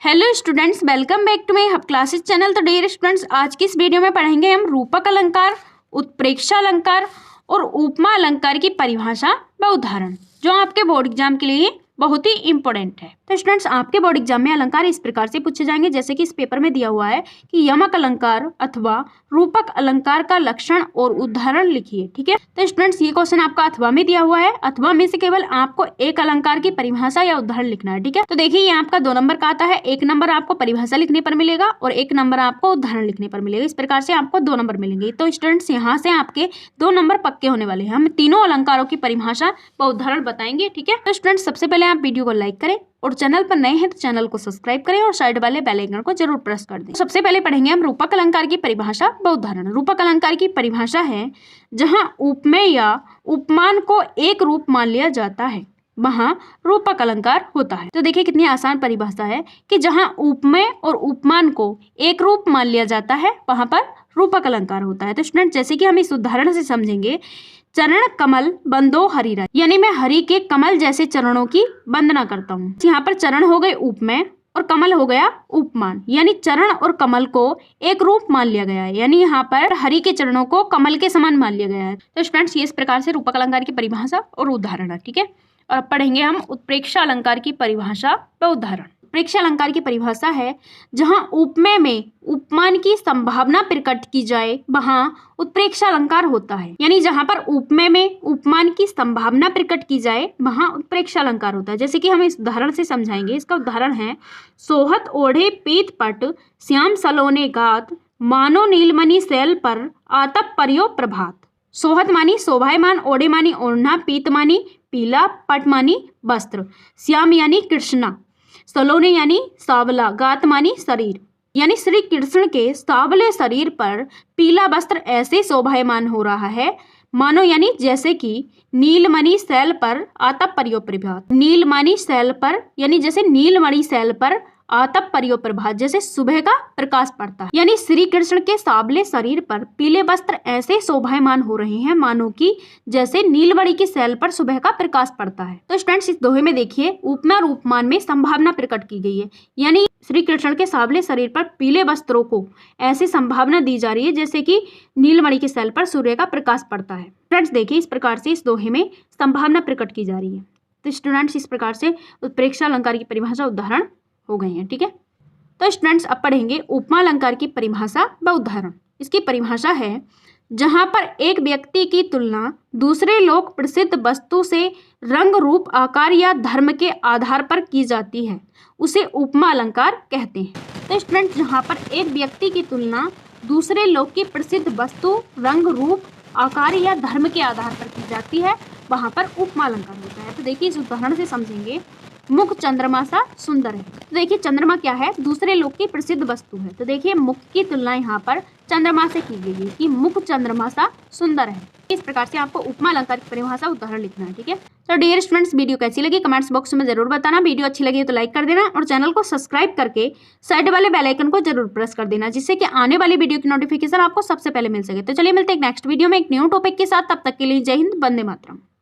Hello students, welcome back to my hub classes channel. तो dear students, आज की इस वीडियो में पढ़ेंगे हम रूपक अलंकार, उत्प्रेक्षा अलंकार और उपमा अलंकार की परिभाषा व उदाहरण, जो आपके बोर्ड एग्जाम के लिए बहुत ही इंपॉर्टेंट है। तो स्टूडेंट्स, आपके बोर्ड एग्जाम में अलंकार इस प्रकार से पूछे जाएंगे, जैसे कि इस पेपर में दिया हुआ है कि यमक अलंकार अथवा रूपक अलंकार का लक्षण और उदाहरण लिखिए। ठीक है, तो स्टूडेंट्स ये क्वेश्चन आपका अथवा में दिया हुआ है। अथवा में से केवल आपको एक अलंकार की परिभाषा या उदाहरण लिखना है। ठीक है, तो देखिए ये आपका 2 नंबर का आता है। 1 नंबर आपको परिभाषा लिखने पर मिलेगा और 1 नंबर आपको उदाहरण लिखने पर मिलेगा। इस प्रकार से आपको 2 नंबर मिलेंगे। तो स्टूडेंट्स, यहाँ से आपके 2 नंबर पक्के होने वाले हैं। हम तीनों अलंकारों की परिभाषा व उदाहरण बताएंगे। ठीक है, तो स्टूडेंट्स सबसे पहले आप वीडियो को लाइक करें और चैनल पर नए हैं तो चैनल को सब्सक्राइब करें और साइड वाले बेल आइकन को जरूर प्रेस कर दें। सबसे पहले पढ़ेंगे हम रूपक अलंकार की परिभाषा व उदाहरण। रूपक अलंकार की परिभाषा है जहां उपमेय या उपमान को एक रूप मान लिया जाता है, वहां रूपक अलंकार होता है। तो देखिए कितनी आसान परिभाषा है कि जहां उपमेय और उपमान को एक रूप मान लिया जाता है, वहां पर रूपक अलंकार होता है। तो स्टूडेंट, जैसे कि हम इस उदाहरण से समझेंगे, चरण कमल बंदो हरिरा, यानी मैं हरि के कमल जैसे चरणों की वंदना करता हूँ। यहाँ पर चरण हो गए उपमेय और कमल हो गया उपमान, यानी चरण और कमल को एक रूप मान लिया गया है, यानी यहाँ पर हरि के चरणों को कमल के समान मान लिया गया है। तो स्टूडेंट्स, ये इस प्रकार से रूपक अलंकार की परिभाषा और उदाहरण है। ठीक है, और अब पढ़ेंगे हम उत्प्रेक्षा अलंकार की परिभाषा व उदाहरण। उत्प्रेक्षा अलंकार की परिभाषा है जहां उपमेय में उपमान की संभावना प्रकट की जाए, वहां उत्प्रेक्षा अलंकार होता है। यानी जहां पर उपमेय में उपमान की संभावना प्रकट की जाए, वहां उत्प्रेक्षा अलंकार होता है। जैसे कि हम इस उदाहरण से समझाएंगे। इसका उदाहरण है, सोहत ओढ़े पीत पट श्याम सलोने गात, मानो नीलमणि शैल पर आतप परियो प्रभात। सोहत मानी शोभायमान, ओढ़े मानी ओढ़ना, पीत मानी पीला, पट मानी वस्त्र, श्याम यानी कृष्णा, सलोने यानी सावला, गात मानी शरीर, यानी श्री कृष्ण के सावले शरीर पर पीला वस्त्र ऐसे शोभायमान हो रहा है, मानो यानी जैसे कि नीलमणि शैल पर आतप परियो प्रभात। नीलमणि शैल पर यानी जैसे नीलमणि शैल पर आतप परियो प्रभात, जैसे सुबह का प्रकाश पड़ता है। यानी श्री कृष्ण के सावले शरीर पर पीले वस्त्र ऐसे शोभायमान हो रहे हैं, मानो कि जैसे नीलमणि की शैल पर सुबह का प्रकाश पड़ता है। तो स्टूडेंट्स, इस दोहे में देखिए उपमा और उपमान में संभावना प्रकट की गई है, यानी श्री कृष्ण के सावले शरीर पर पीले वस्त्रों को ऐसी संभावना दी जा रही है जैसे कि नीलमणि की शैल पर सूर्य का प्रकाश पड़ता है। स्टूडेंट्स देखिए, इस प्रकार से इस दोहे में संभावना प्रकट की जा रही है। तो स्टूडेंट्स, इस प्रकार से उत्प्रेक्षा अलंकार की परिभाषा उदाहरण हो गए हैं। ठीक है, तो स्टूडेंट्स अब पढ़ेंगे उपमा अलंकार की परिभाषा व उदाहरण। इसकी परिभाषा है, जहां पर एक व्यक्ति की तुलना दूसरे लोक प्रसिद्ध वस्तु से रंग, रूप, आकार या धर्म के आधार पर की जाती है, उसे उपमा अलंकार कहते हैं। तो स्टूडेंट्स, जहां पर एक व्यक्ति की तुलना दूसरे लोक की प्रसिद्ध वस्तु, रंग, रूप, आकार या धर्म के आधार पर की जाती है, वहां पर उपमा अलंकार होता है। तो देखिए इस उदाहरण से समझेंगे, मुख चंद्रमा सा सुंदर है। तो देखिए चंद्रमा क्या है, दूसरे लोक की प्रसिद्ध वस्तु है। तो देखिए मुख की तुलना यहाँ पर चंद्रमा से की गई है कि मुख चंद्रमा सा सुंदर है। इस प्रकार से आपको उपमा अलंकार की परिभाषा उदाहरण लिखना है। ठीक है, तो डियर स्टूडेंट्स, वीडियो कैसी लगी कमेंट्स बॉक्स में जरूर बताना। वीडियो अच्छी लगी तो लाइक कर देना और चैनल को सब्सक्राइब करके साइड वाले बेल आइकन को जरूर प्रेस कर देना, जिससे कि आने वाली वीडियो की नोटिफिकेशन आपको सबसे पहले मिल सके। तो चलिए मिलते हैं नेक्स्ट वीडियो में एक न्यू टॉपिक के साथ। तब तक के लिए जय हिंद, वंदे मातरम।